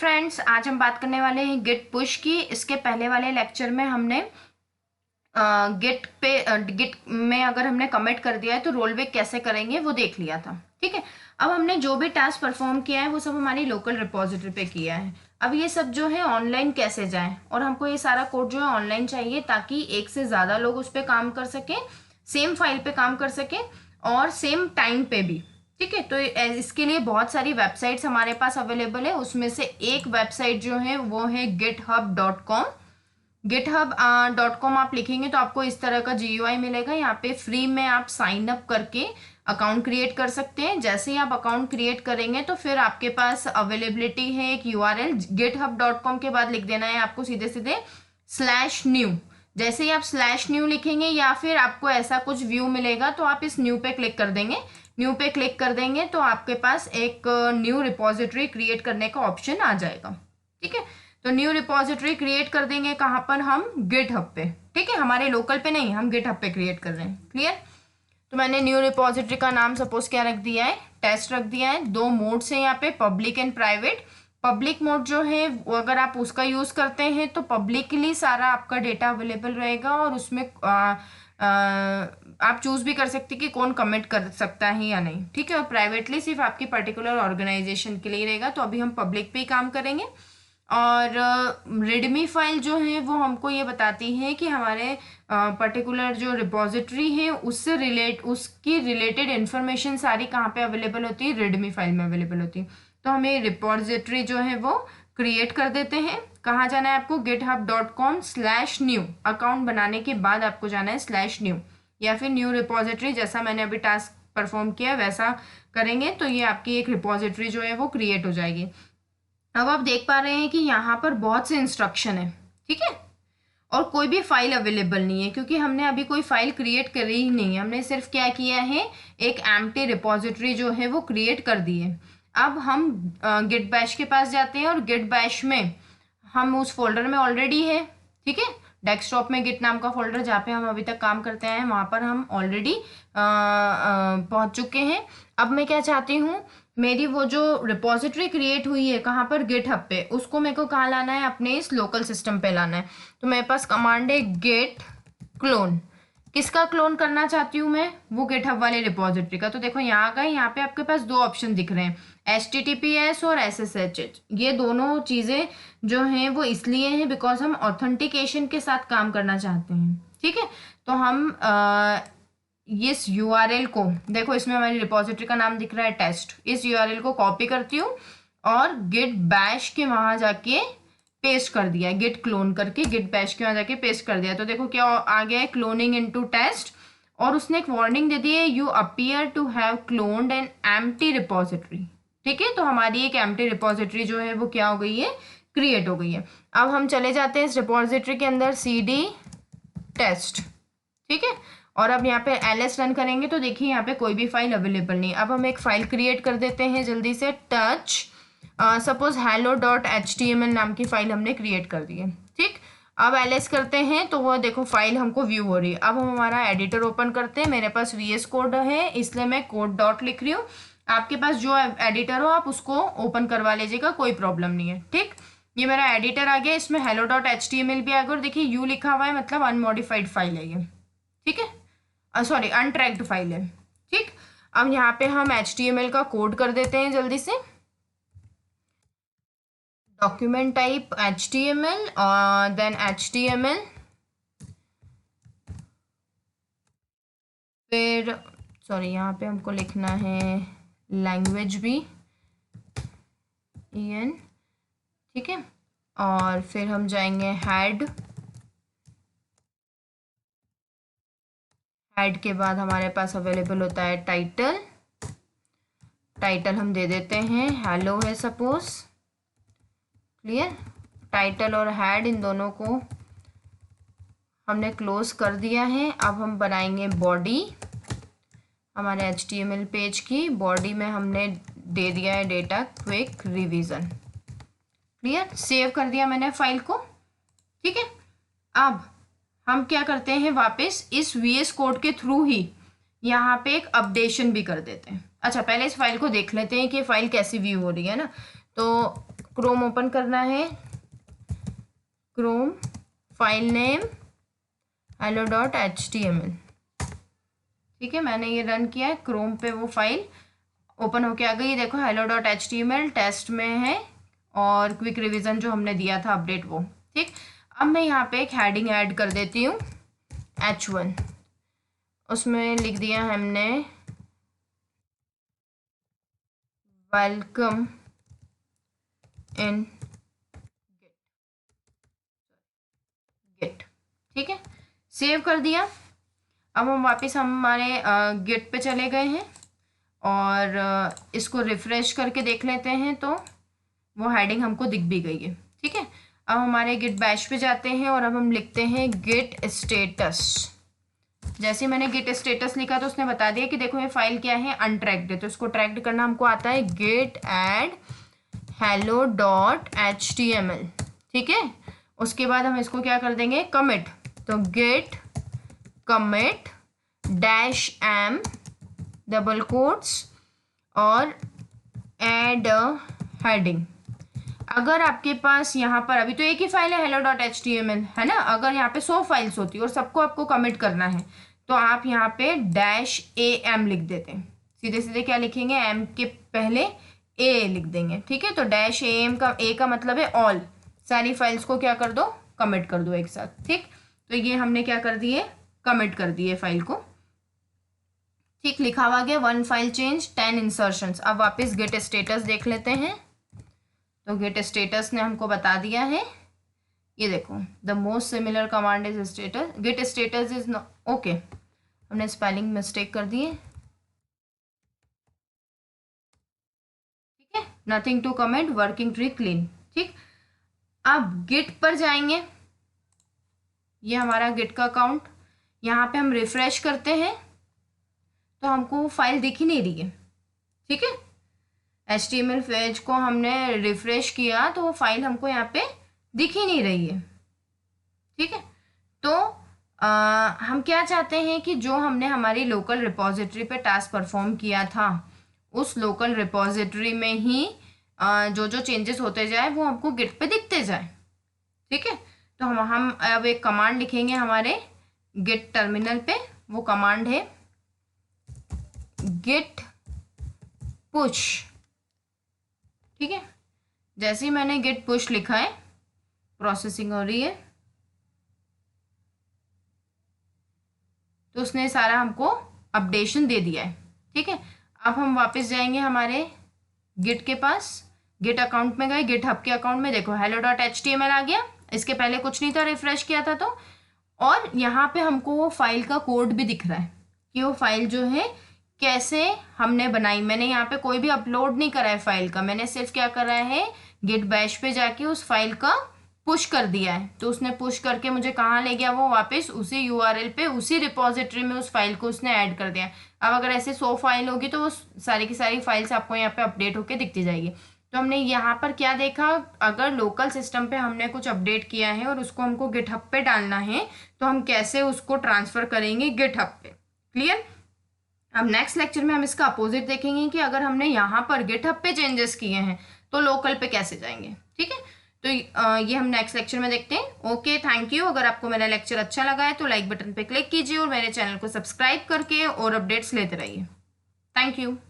Friends, आज हम बात करने वाले हैं गिट पुश की। इसके पहले वाले लेक्चर में हमने गिट में अगर हमने कमिट कर दिया है तो रोलबैक कैसे करेंगे वो देख लिया था। ठीक है, अब हमने जो भी टास्क परफॉर्म किया है वो सब हमारी लोकल रिपोजिटरी पे किया है। अब ये सब जो है ऑनलाइन कैसे जाए, और हमको ये सारा कोड जो है ऑनलाइन चाहिए ताकि एक से ज़्यादा लोग उस पर काम कर सकें, सेम फाइल पे काम कर सकें और सेम टाइम पे भी। ठीक है, तो इसके लिए बहुत सारी वेबसाइट्स हमारे पास अवेलेबल है। उसमें से एक वेबसाइट जो है वो है github.com। github.com आप लिखेंगे तो आपको इस तरह का GUI मिलेगा। यहाँ पे फ्री में आप साइन अप करके अकाउंट क्रिएट कर सकते हैं। जैसे ही आप अकाउंट क्रिएट करेंगे तो फिर आपके पास अवेलेबिलिटी है एक URL। github.com के बाद लिख देना है आपको सीधे सीधे /new। जैसे ही आप /new लिखेंगे या फिर आपको ऐसा कुछ व्यू मिलेगा तो आप इस न्यू पे क्लिक कर देंगे। न्यू पे क्लिक कर देंगे तो आपके पास एक न्यू रिपोजिटरी क्रिएट करने का ऑप्शन आ जाएगा। ठीक है, तो न्यू रिपोजिटरी क्रिएट कर देंगे कहाँ पर, हम गिटहब पे। ठीक है, हमारे लोकल पे नहीं, हम गिटहब पे क्रिएट कर रहे हैं। क्लियर? तो मैंने न्यू रिपोजिटरी का नाम सपोज क्या रख दिया है, टेस्ट रख दिया है। दो मोड्स हैं यहाँ पे, public and private. Public mode जो है वो अगर आप उसका यूज करते हैं तो पब्लिकली सारा आपका डेटा अवेलेबल रहेगा और उसमें आप चूज भी कर सकते हैं कि कौन कमेंट कर सकता है या नहीं। ठीक है, और प्राइवेटली सिर्फ आपकी पर्टिकुलर ऑर्गेनाइजेशन के लिए रहेगा। तो अभी हम पब्लिक पे ही काम करेंगे। और रेडमी फाइल जो है वो हमको ये बताती है कि हमारे पर्टिकुलर जो रिपोजिटरी है उसकी रिलेटेड इन्फॉर्मेशन सारी कहाँ पे अवेलेबल होती है, रेडमी फाइल में अवेलेबल होती है। तो हमें रिपोजिटरी जो है वो क्रिएट कर देते हैं। कहाँ जाना है आपको, github.com/new। अकाउंट बनाने के बाद आपको जाना है /new या फिर न्यू रिपोजिटरी। जैसा मैंने अभी टास्क परफॉर्म किया वैसा करेंगे तो ये आपकी एक रिपोजिटरी जो है वो क्रिएट हो जाएगी। अब आप देख पा रहे हैं कि यहाँ पर बहुत से इंस्ट्रक्शन है। ठीक है, और कोई भी फाइल अवेलेबल नहीं है क्योंकि हमने अभी कोई फाइल क्रिएट करी ही नहीं है। हमने सिर्फ क्या किया है, एक एम्प्टी रिपोजिटरी जो है वो क्रिएट कर दी है। अब हम गिट बैश के पास जाते हैं और गिट बैश में हम उस फोल्डर में ऑलरेडी है। ठीक है, डेस्कटॉप में गिट नाम का फोल्डर जहाँ पे हम अभी तक काम करते हैं वहाँ पर हम ऑलरेडी पहुँच चुके हैं। अब मैं क्या चाहती हूँ, मेरी वो जो रिपोजिटरी क्रिएट हुई है कहाँ पर, गिटहब पे, उसको मेरे को कहाँ लाना है, अपने इस लोकल सिस्टम पे लाना है। तो मेरे पास कमांड है git clone। किसका क्लोन करना चाहती हूँ मैं, वो गिटहब वाले रिपोजिटरी का। तो देखो यहाँ का, यहाँ पे आपके पास दो ऑप्शन दिख रहे हैं, HTTPS और SSH। ये दोनों चीज़ें जो हैं वो इसलिए हैं बिकॉज हम ऑथेंटिकेशन के साथ काम करना चाहते हैं। ठीक है, तो हम इस URL को देखो, इसमें हमारी रिपोजिटरी का नाम दिख रहा है टेस्ट। इस URL को कॉपी करती हूँ और गिट बैश के वहां जाके पेस्ट कर दिया है। गिट क्लोन करके गिट बैश के वहां जाके पेस्ट कर दिया। तो देखो क्या आ गया है, क्लोनिंग इनटू टेस्ट। और उसने एक वार्निंग दे दी है, you appear to have cloned an empty repository. ठीक है, तो हमारी एक एम्प्टी रिपोजिटरी जो है वो क्या हो गई है, क्रिएट हो गई है। अब हम चले जाते हैं इस रिपोजिटरी के अंदर, CD टेस्ट। ठीक है, और अब यहाँ पे ls रन करेंगे तो देखिए यहाँ पे कोई भी फाइल अवेलेबल नहीं। अब हम एक फाइल क्रिएट कर देते हैं जल्दी से, टच सपोज hello.html नाम की फाइल हमने क्रिएट कर दी है। ठीक, अब ls करते हैं तो वो देखो फाइल हमको व्यू हो रही है। अब हम हमारा एडिटर ओपन करते हैं। मेरे पास VS कोड है इसलिए मैं कोड डॉट लिख रही हूँ। आपके पास जो एडिटर हो आप उसको ओपन करवा लीजिएगा, कोई प्रॉब्लम नहीं है। ठीक, ये मेरा एडिटर आ गया, इसमें hello.html भी आ गया और देखिए यू लिखा हुआ है, मतलब अनमॉडिफाइड फाइल है ये। ठीक है, सॉरी अनट्रैक्ड फाइल है। ठीक, अब यहाँ पे हम HTML का कोड कर देते हैं जल्दी से। डॉक्यूमेंट टाइप HTML और देन HTML, फिर सॉरी यहाँ पे हमको लिखना है लैंग्वेज भी EN। ठीक है, और फिर हम जाएंगे हेड के बाद हमारे पास अवेलेबल होता है टाइटल हम दे देते हैं हेलो है सपोज। क्लियर, टाइटल और हेड इन दोनों को हमने क्लोज कर दिया है। अब हम बनाएंगे बॉडी, हमारे HTML पेज की बॉडी में हमने दे दिया है data quick revision. Clear, save कर दिया मैंने फाइल को। ठीक है, अब हम क्या करते हैं, वापस इस VS कोड के थ्रू ही यहाँ पे एक अपडेशन भी कर देते हैं। अच्छा, पहले इस फाइल को देख लेते हैं कि फाइल कैसी व्यू हो रही है ना। तो क्रोम ओपन करना है, क्रोम, फाइल नेम hello.html। ठीक है, मैंने ये रन किया है, क्रोम पे वो फाइल ओपन होके आ गई। देखो hello.html टेस्ट में है और क्विक रिवीजन जो हमने दिया था अपडेट वो। ठीक, अब मैं यहाँ पे एक हेडिंग ऐड कर देती हूँ h1। उसमें लिख दिया हमने वेलकम इन गिट। ठीक है, सेव कर दिया। अब हम वापस हमारे गिट पे चले गए हैं और इसको रिफ्रेश करके देख लेते हैं तो वो हेडिंग हमको दिख भी गई है। ठीक है, अब हमारे गिट बैश पे जाते हैं और अब हम लिखते हैं गिट स्टेटस। जैसे मैंने गिट स्टेटस लिखा तो उसने बता दिया कि देखो ये फाइल क्या है, अनट्रैक्ड है, तो इसको ट्रैक्ड करना हमको आता है गिट एड hello.html। ठीक है, उसके बाद हम इसको क्या कर देंगे, कमिट। तो git commit -m double quotes और एड हेडिंग। अगर आपके पास यहाँ पर अभी तो एक ही फाइल है hello.html, है ना। अगर यहाँ पे 100 फाइल्स होती और सबको आपको कमिट करना है तो आप यहाँ पे -am लिख देते हैं। सीधे सीधे क्या लिखेंगे, m के पहले a लिख देंगे। ठीक है, तो -am का a का मतलब है ऑल, सारी फाइल्स को क्या कर दो, कमिट कर दो एक साथ। ठीक, तो ये हमने क्या कर दिए, कमिट कर दिए फाइल को। ठीक, लिखा हुआ गया 1 फाइल चेंज 10 इंसर्शंस। अब वापस गेट स्टेटस देख लेते हैं। तो गेट स्टेटस ने हमको बता दिया है, ये देखो, the most similar command is status, git status is okay. हमने स्पेलिंग मिस्टेक कर दिए। ठीक है, nothing to comment, working tree clean. ठीक, अब गिट पर जाएंगे, ये हमारा गिट का अकाउंट, यहाँ पे हम रिफ्रेश करते हैं तो हमको फाइल दिख ही नहीं रही है। ठीक है, HTML पेज को हमने रिफ्रेश किया तो वो फाइल हमको यहाँ पे दिख ही नहीं रही है। ठीक है, तो हम क्या चाहते हैं कि जो हमने हमारी लोकल रिपोजिटरी पे टास्क परफॉर्म किया था उस लोकल रिपोजिटरी में ही जो जो चेंजेस होते जाए वो हमको गिट पे दिखते जाए। ठीक है, तो हम अब एक कमांड लिखेंगे हमारे गिट टर्मिनल पे। वो कमांड है गिट पुश। ठीक है, जैसे ही मैंने गिट पुश लिखा है, प्रोसेसिंग हो रही है, तो उसने सारा हमको अपडेशन दे दिया है। ठीक है, अब हम वापस जाएंगे हमारे गिट के पास, गिट अकाउंट में गए, गिट हब के अकाउंट में देखो hello.html आ गया, इसके पहले कुछ नहीं था, रिफ्रेश किया था तो। और यहाँ पे हमको वो फाइल का कोड भी दिख रहा है कि वो फाइल जो है कैसे हमने बनाई। मैंने यहाँ पे कोई भी अपलोड नहीं करा है फाइल का, मैंने सिर्फ क्या करा है, गिट बैश पे जाके उस फाइल का पुश कर दिया है। तो उसने पुश करके मुझे कहाँ ले गया, वो वापस उसी URL पे, उसी रिपोजिटरी में उस फाइल को उसने ऐड कर दिया। अब अगर ऐसे 100 फाइल होगी तो वो सारी की सारी फाइल्स आपको यहाँ पे अपडेट होके दिखती जाएगी। तो हमने यहाँ पर क्या देखा, अगर लोकल सिस्टम पे हमने कुछ अपडेट किया है और उसको हमको गिटहब पे डालना है तो हम कैसे उसको ट्रांसफर करेंगे गिटहब पे। क्लियर। अब नेक्स्ट लेक्चर में हम इसका अपोजिट देखेंगे कि अगर हमने यहाँ पर गिटहब पे चेंजेस किए हैं तो लोकल पे कैसे जाएंगे। ठीक है, तो ये हम नेक्स्ट लेक्चर में देखते हैं। Okay, thank you. अगर आपको मेरा लेक्चर अच्छा लगा है तो लाइक बटन पे क्लिक कीजिए और मेरे चैनल को सब्सक्राइब करके और अपडेट्स लेते रहिए। Thank you.